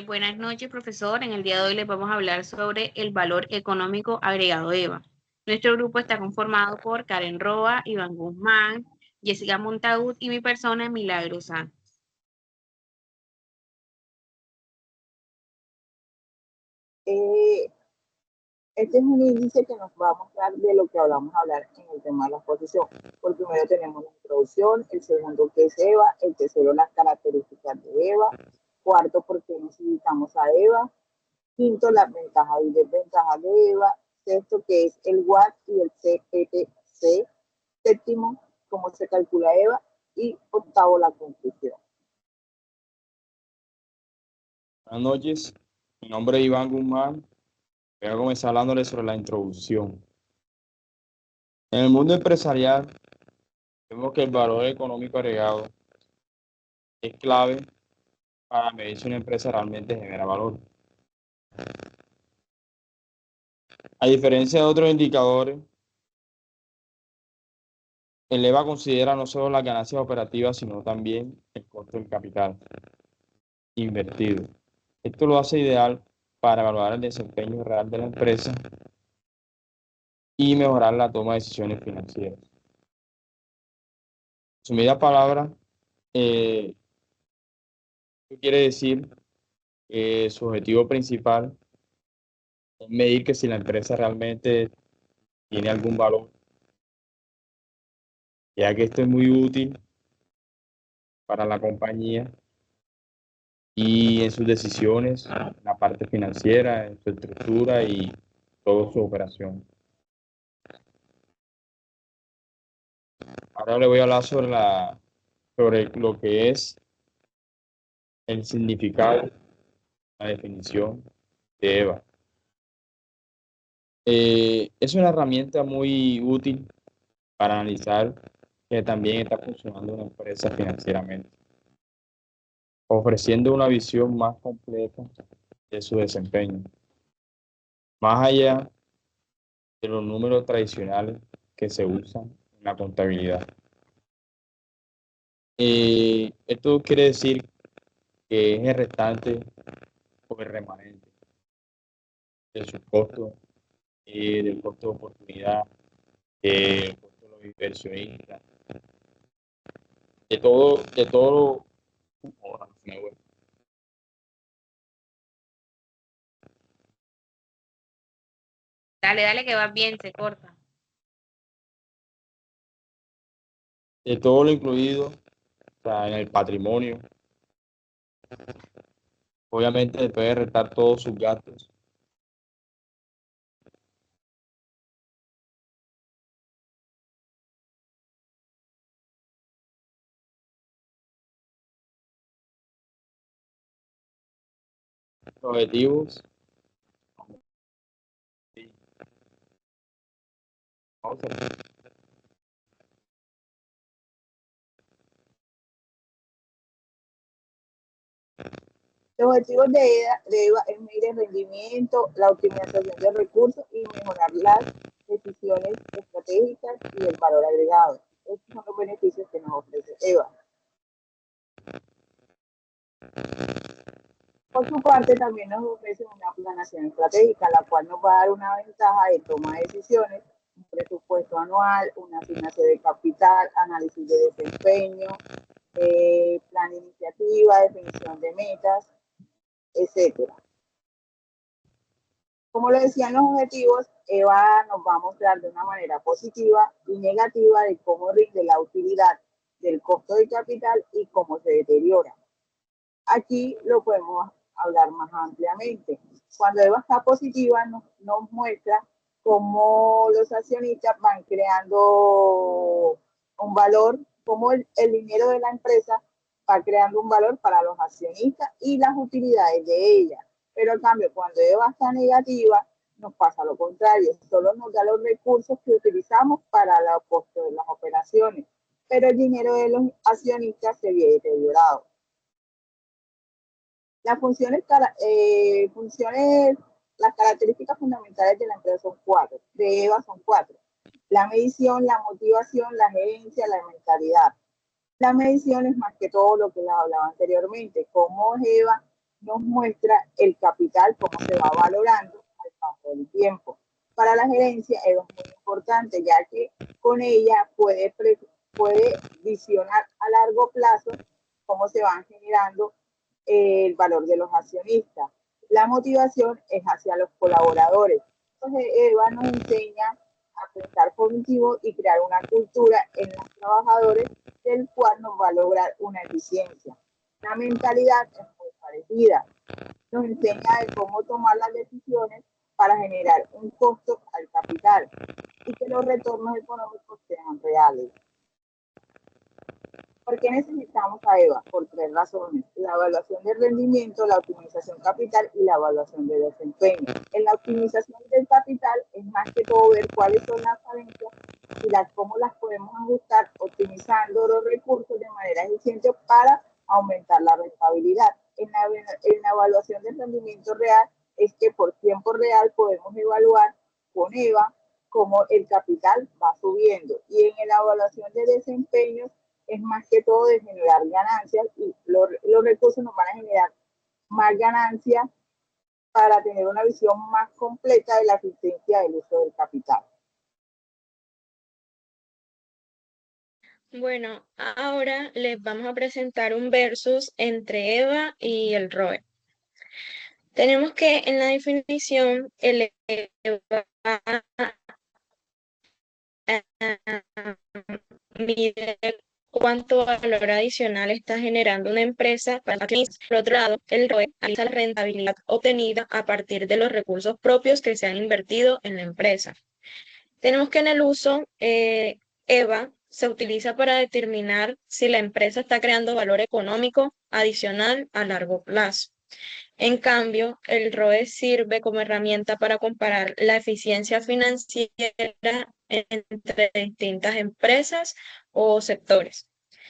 Buenas noches, profesor. En el día de hoy les vamos a hablar sobre el valor económico agregado de EVA. Nuestro grupo está conformado por Karen Roa, Iván Guzmán, Jessica Montagut y mi persona, Milagro Sanz. Eh, Este es un índice que nos va a mostrar de lo que vamos a hablar en el tema de la exposición. Por primero tenemos la introducción, el segundo qué es EVA, el tercero las características de EVA, cuarto por qué necesitamos a EVA, quinto las ventajas y desventajas de EVA, sexto qué es el WAT y el CPTC, séptimo cómo se calcula EVA y octavo la conclusión. Buenas noches, mi nombre es Iván Guzmán. Voy a comenzar hablándoles sobre la introducción. En el mundo empresarial, vemos que el valor económico agregado es clave para medir si una empresa realmente genera valor. A diferencia de otros indicadores, el EVA considera no solo las ganancias operativas, sino también el costo del capital invertido. Esto lo hace ideal para evaluar el desempeño real de la empresa y mejorar la toma de decisiones financieras. En resumidas palabras, esto quiere decir que su objetivo principal es medir que si la empresa realmente tiene algún valor, ya que esto es muy útil para la compañía y en sus decisiones, en la parte financiera, en su estructura y toda su operación. Ahora le voy a hablar sobre lo que es el significado, la definición de EVA. Es una herramienta muy útil para analizar que también está funcionando una empresa financieramente, ofreciendo una visión más completa de su desempeño, más allá de los números tradicionales que se usan en la contabilidad. Esto quiere decir que es el restante o el remanente de sus costos, del costo de oportunidad, del costo de los inversionistas, de todo. Dale, dale, que vas bien, se corta. De todo lo incluido, o sea, en el patrimonio. Obviamente puede restar todos sus gastos. Los objetivos. Los objetivos de EVA es medir el rendimiento, la optimización de recursos y mejorar las decisiones estratégicas y el valor agregado. Estos son los beneficios que nos ofrece EVA. Por su parte, también nos ofrece una planeación estratégica, la cual nos va a dar una ventaja de toma de decisiones, un presupuesto anual, una asignación de capital, análisis de desempeño, plan de iniciativa, definición de metas, etcétera. Como lo decían los objetivos, EVA nos va a mostrar de una manera positiva y negativa de cómo rinde la utilidad del costo de capital y cómo se deteriora. Aquí lo podemos hablar más ampliamente. Cuando EVA está positiva, nos muestra cómo los accionistas van creando un valor, cómo el dinero de la empresa va creando un valor para los accionistas y las utilidades de ella. Pero en cambio, cuando EVA está negativa, nos pasa lo contrario, solo nos da los recursos que utilizamos para los costos de las operaciones, pero el dinero de los accionistas se ve deteriorado. Las las características fundamentales de la empresa son cuatro, de EVA son cuatro: la medición, la motivación, la gerencia, la mentalidad. La medición es más que todo lo que les hablaba anteriormente, cómo EVA nos muestra el capital, cómo se va valorando al paso del tiempo. Para la gerencia es muy importante, ya que con ella puede visionar a largo plazo cómo se van generando el valor de los accionistas. La motivación es hacia los colaboradores. Entonces, Eva nos enseña a pensar positivo y crear una cultura en los trabajadores del cual nos va a lograr una eficiencia. La mentalidad es muy parecida. Nos enseña de cómo tomar las decisiones para generar un costo al capital y que los retornos económicos sean reales. ¿Por qué necesitamos a EVA? Por 3 razones: la evaluación del rendimiento, la optimización capital y la evaluación de desempeño. En la optimización del capital es más que todo ver cuáles son las falencias y cómo las podemos ajustar optimizando los recursos de manera eficiente para aumentar la rentabilidad. En la evaluación del rendimiento real es que por tiempo real podemos evaluar con EVA cómo el capital va subiendo, y en la evaluación de desempeño es más que todo de generar ganancias, y los recursos nos van a generar más ganancias para tener una visión más completa de la eficiencia del uso del capital. Bueno, ahora les vamos a presentar un versus entre EVA y el ROE. Tenemos que en la definición el EVA mide cuánto valor adicional está generando una empresa para que, por otro lado, el ROE analiza la rentabilidad obtenida a partir de los recursos propios que se han invertido en la empresa. Tenemos que en el uso, EVA se utiliza para determinar si la empresa está creando valor económico adicional a largo plazo. En cambio, el ROE sirve como herramienta para comparar la eficiencia financiera entre distintas empresas o sectores.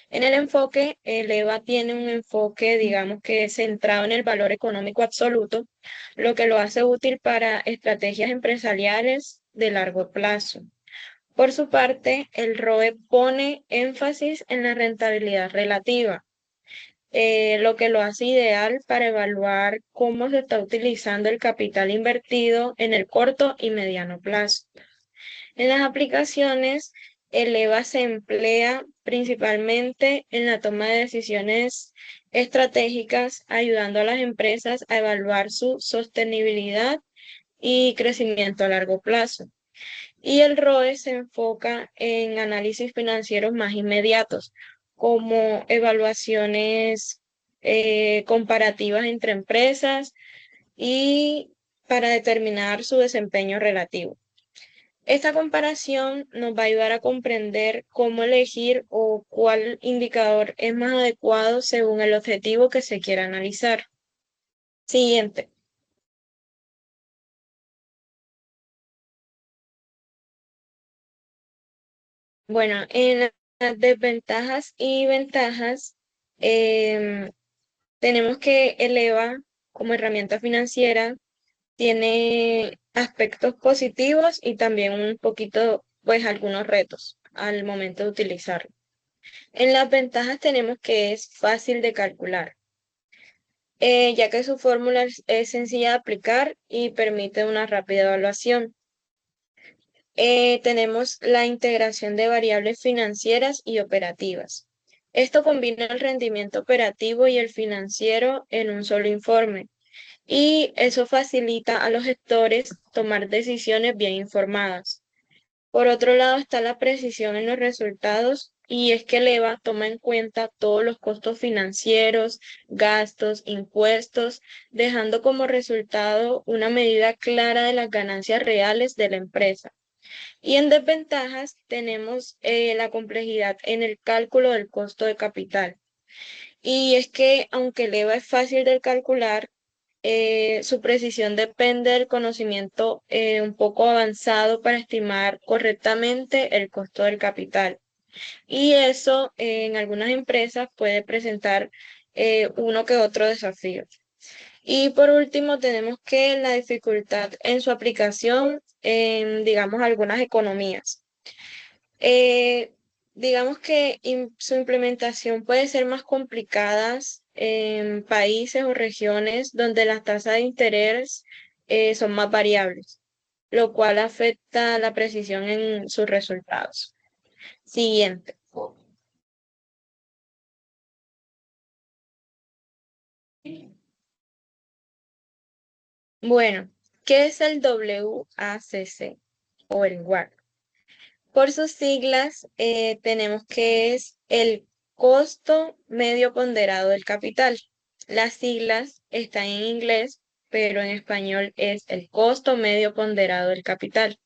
En el enfoque, el EVA tiene un enfoque, digamos que centrado en el valor económico absoluto, lo que lo hace útil para estrategias empresariales de largo plazo. Por su parte, el ROE pone énfasis en la rentabilidad relativa, lo que lo hace ideal para evaluar cómo se está utilizando el capital invertido en el corto y mediano plazo. En las aplicaciones, el EVA se emplea principalmente en la toma de decisiones estratégicas, ayudando a las empresas a evaluar su sostenibilidad y crecimiento a largo plazo. Y el ROE se enfoca en análisis financieros más inmediatos, como evaluaciones comparativas entre empresas y para determinar su desempeño relativo. Esta comparación nos va a ayudar a comprender cómo elegir o cuál indicador es más adecuado según el objetivo que se quiera analizar. Siguiente. Bueno, en las desventajas y ventajas, tenemos que el EVA como herramienta financiera tiene aspectos positivos y también un poquito, pues algunos retos al momento de utilizarlo. En las ventajas tenemos que es fácil de calcular, ya que su fórmula es sencilla de aplicar y permite una rápida evaluación. Tenemos la integración de variables financieras y operativas. Esto combina el rendimiento operativo y el financiero en un solo informe, y eso facilita a los gestores tomar decisiones bien informadas. Por otro lado está la precisión en los resultados, y es que el EVA toma en cuenta todos los costos financieros, gastos, impuestos, dejando como resultado una medida clara de las ganancias reales de la empresa. Y en desventajas tenemos la complejidad en el cálculo del costo de capital. Y es que aunque el EVA es fácil de calcular, su precisión depende del conocimiento un poco avanzado para estimar correctamente el costo del capital. Y eso en algunas empresas puede presentar uno que otro desafío. Y por último, tenemos que la dificultad en su aplicación en, digamos, algunas economías. digamos que su implementación puede ser más complicada en países o regiones donde las tasas de interés son más variables, lo cual afecta la precisión en sus resultados. Siguiente. Bueno, ¿qué es el WACC o el WACC? Por sus siglas, tenemos que es el costo medio ponderado del capital. Las siglas están en inglés, pero en español es el costo medio ponderado del capital.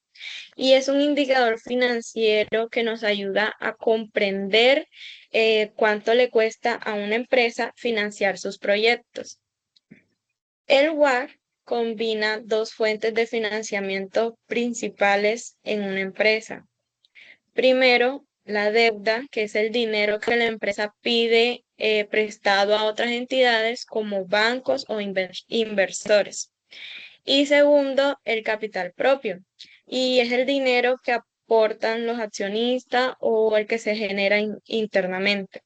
Y es un indicador financiero que nos ayuda a comprender cuánto le cuesta a una empresa financiar sus proyectos. El WACC combina dos fuentes de financiamiento principales en una empresa. Primero, la deuda, que es el dinero que la empresa pide prestado a otras entidades como bancos o inversores. Y segundo, el capital propio, y es el dinero que aportan los accionistas o el que se genera internamente.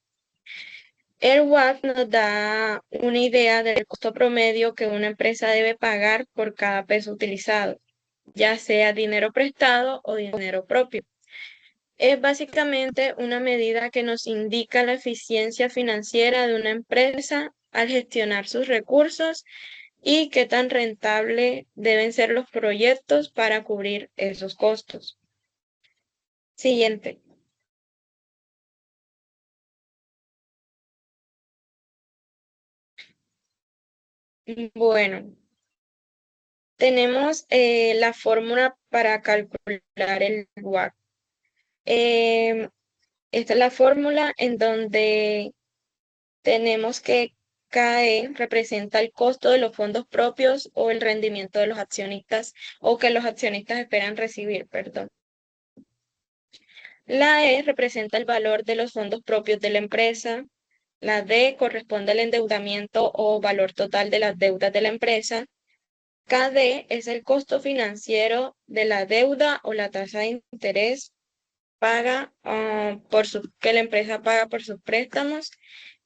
El WACC nos da una idea del costo promedio que una empresa debe pagar por cada peso utilizado, ya sea dinero prestado o dinero propio. Es básicamente una medida que nos indica la eficiencia financiera de una empresa al gestionar sus recursos y qué tan rentable deben ser los proyectos para cubrir esos costos. Siguiente. Bueno, tenemos la fórmula para calcular el WACC. Esta es la fórmula en donde tenemos que KE representa el costo de los fondos propios o el rendimiento de los accionistas o que los accionistas esperan recibir, perdón. La E representa el valor de los fondos propios de la empresa. La D corresponde al endeudamiento o valor total de las deudas de la empresa. KD es el costo financiero de la deuda o la tasa de interés paga que la empresa paga por sus préstamos.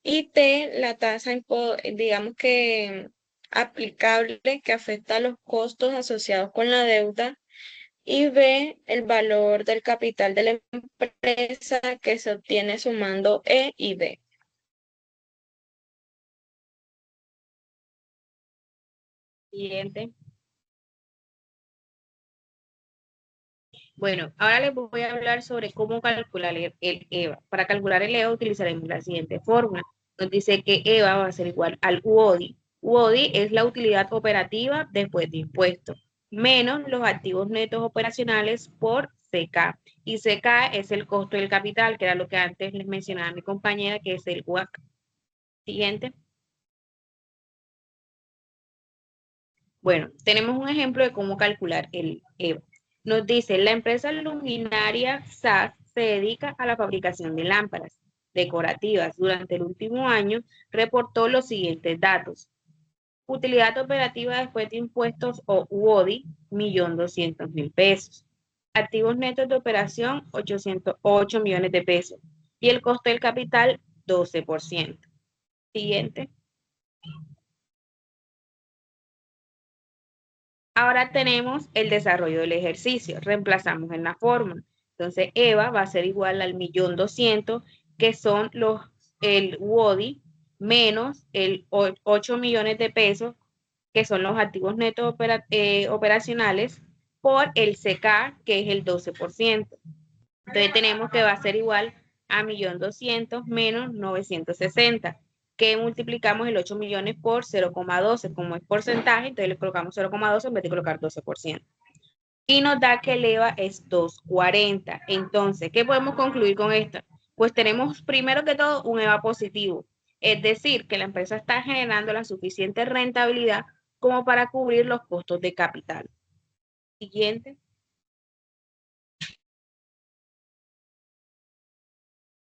Y T, la tasa, digamos que aplicable que afecta a los costos asociados con la deuda. Y B, el valor del capital de la empresa que se obtiene sumando E y B. Siguiente. Bueno, ahora les voy a hablar sobre cómo calcular el EVA. Para calcular el EVA utilizaremos la siguiente fórmula. Nos dice que EVA va a ser igual al UODI. UODI es la utilidad operativa después de impuestos, menos los activos netos operacionales por CK. Y CK es el costo del capital, que era lo que antes les mencionaba a mi compañera, que es el WACC. Siguiente. Bueno, tenemos un ejemplo de cómo calcular el EVA. Nos dice, la empresa luminaria SAS se dedica a la fabricación de lámparas decorativas. Durante el último año reportó los siguientes datos. Utilidad operativa después de impuestos o UODI, 1.200.000 pesos. Activos netos de operación, 808 millones de pesos. Y el costo del capital, 12%. Siguiente. Ahora tenemos el desarrollo del ejercicio. Reemplazamos en la fórmula. Entonces, EVA va a ser igual al 1.200.000, que son el UODI, menos el 8 millones de pesos, que son los activos netos operacionales, por el CK, que es el 12%. Entonces, tenemos que va a ser igual a 1.200.000 menos 960. Que multiplicamos el 8 millones por 0,12, como es porcentaje, entonces le colocamos 0,12 en vez de colocar 12%. Y nos da que el EVA es 240. Entonces, ¿qué podemos concluir con esto? Pues tenemos primero que todo un EVA positivo, es decir, que la empresa está generando la suficiente rentabilidad como para cubrir los costos de capital. Siguiente.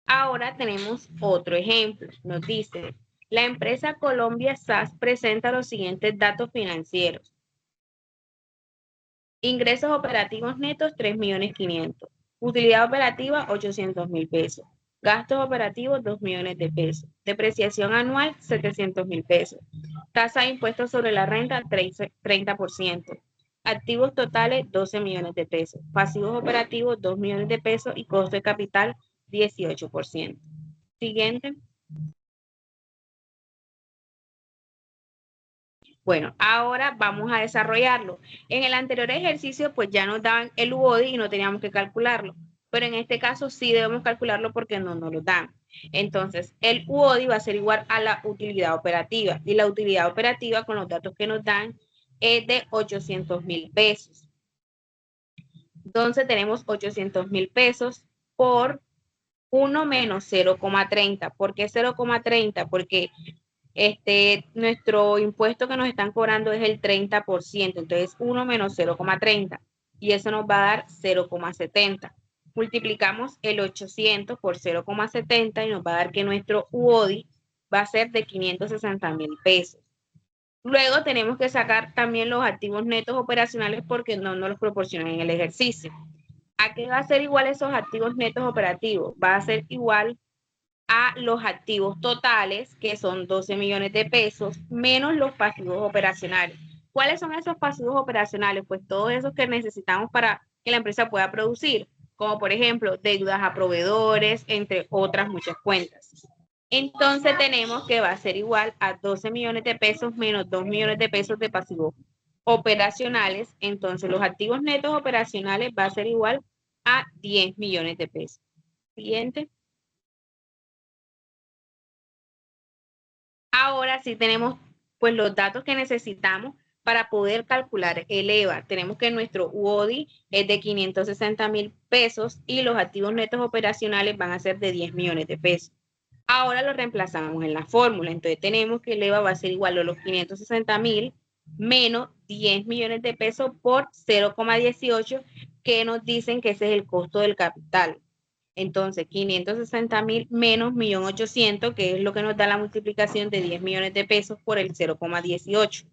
Ahora tenemos otro ejemplo. Nos dice, la empresa Colombia SAS presenta los siguientes datos financieros. Ingresos operativos netos, 3.500.000. Utilidad operativa, 800.000 pesos. Gastos operativos, 2 millones de pesos. Depreciación anual, 700.000 pesos. Tasa de impuestos sobre la renta, 30%. Activos totales, 12 millones de pesos. Pasivos operativos, 2 millones de pesos. Y costo de capital, 18%. Siguiente. Bueno, ahora vamos a desarrollarlo. En el anterior ejercicio, pues ya nos daban el UODI y no teníamos que calcularlo. Pero en este caso sí debemos calcularlo porque no nos lo dan. Entonces, el UODI va a ser igual a la utilidad operativa. Y la utilidad operativa, con los datos que nos dan, es de 800.000 pesos. Entonces, tenemos 800.000 pesos por 1 menos 0,30. ¿Por qué 0,30? Porque nuestro impuesto que nos están cobrando es el 30%, entonces 1 menos 0,30 y eso nos va a dar 0,70. Multiplicamos el 800 por 0,70 y nos va a dar que nuestro UODI va a ser de 560.000 pesos. Luego tenemos que sacar también los activos netos operacionales porque no nos los proporcionan en el ejercicio. ¿A qué va a ser igual esos activos netos operativos? Va a ser igual a los activos totales, que son 12 millones de pesos, menos los pasivos operacionales. ¿Cuáles son esos pasivos operacionales? Pues todos esos que necesitamos para que la empresa pueda producir, como por ejemplo deudas a proveedores, entre otras muchas cuentas. Entonces tenemos que va a ser igual a 12 millones de pesos menos 2 millones de pesos de pasivos operacionales. Entonces los activos netos operacionales va a ser igual a 10 millones de pesos. Siguiente. Ahora sí tenemos pues los datos que necesitamos para poder calcular el EVA. Tenemos que nuestro UODI es de 560.000 pesos y los activos netos operacionales van a ser de 10 millones de pesos. Ahora lo reemplazamos en la fórmula. Entonces tenemos que el EVA va a ser igual a los 560.000 menos 10 millones de pesos por 0,18, que nos dicen que ese es el costo del capital. Entonces, 560.000 menos 1.800.000, que es lo que nos da la multiplicación de 10 millones de pesos por el 0,18.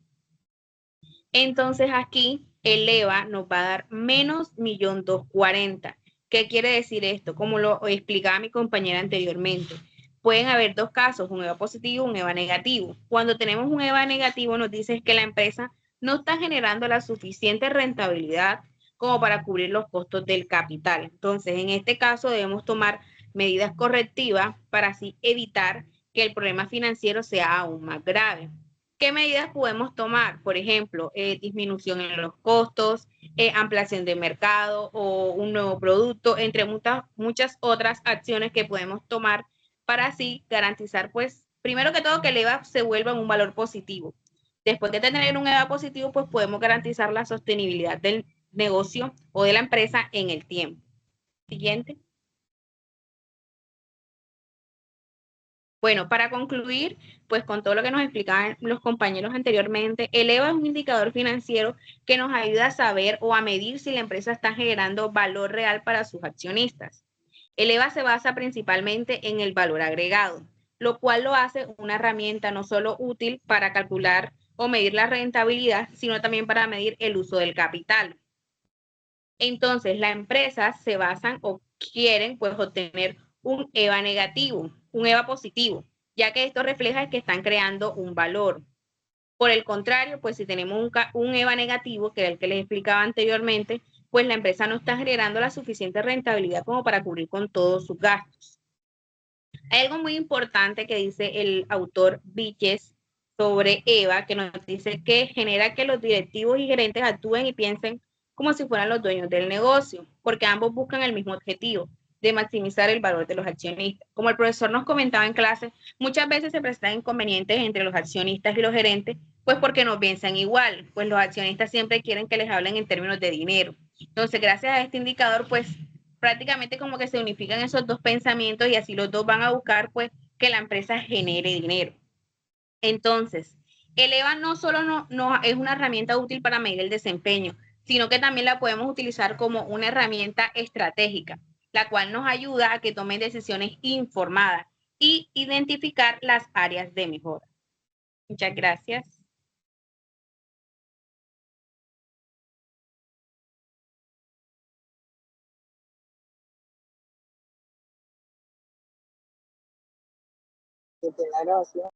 Entonces, aquí el EVA nos va a dar menos 1.240.000. ¿Qué quiere decir esto? Como lo explicaba mi compañera anteriormente, pueden haber dos casos, un EVA positivo y un EVA negativo. Cuando tenemos un EVA negativo, nos dice que la empresa no está generando la suficiente rentabilidad como para cubrir los costos del capital. Entonces, en este caso debemos tomar medidas correctivas para así evitar que el problema financiero sea aún más grave. ¿Qué medidas podemos tomar? Por ejemplo, disminución en los costos, ampliación de mercado o un nuevo producto, entre muchas otras acciones que podemos tomar para así garantizar, pues, primero que todo, que el EVA se vuelva un valor positivo. Después de tener un EVA positivo, pues podemos garantizar la sostenibilidad del negocio o de la empresa en el tiempo. Siguiente. Bueno, para concluir, pues con todo lo que nos explicaban los compañeros anteriormente, el EVA es un indicador financiero que nos ayuda a saber o a medir si la empresa está generando valor real para sus accionistas. El EVA se basa principalmente en el valor agregado, lo cual lo hace una herramienta no solo útil para calcular o medir la rentabilidad, sino también para medir el uso del capital. Entonces, las empresas se basan o quieren pues obtener un EVA negativo, un EVA positivo, ya que esto refleja que están creando un valor. Por el contrario, pues si tenemos un EVA negativo, que era el que les explicaba anteriormente, pues la empresa no está generando la suficiente rentabilidad como para cubrir con todos sus gastos. Hay algo muy importante que dice el autor Vilches sobre EVA, que nos dice que genera que los directivos y gerentes actúen y piensen como si fueran los dueños del negocio, porque ambos buscan el mismo objetivo, de maximizar el valor de los accionistas. Como el profesor nos comentaba en clase, muchas veces se presentan inconvenientes entre los accionistas y los gerentes, pues porque no piensan igual, pues los accionistas siempre quieren que les hablen en términos de dinero. Entonces, gracias a este indicador, pues prácticamente como que se unifican esos dos pensamientos y así los dos van a buscar pues que la empresa genere dinero. Entonces, el EVA no solo no es una herramienta útil para medir el desempeño, sino que también la podemos utilizar como una herramienta estratégica, la cual nos ayuda a que tomen decisiones informadas y identificar las áreas de mejora. Muchas gracias. la grabación.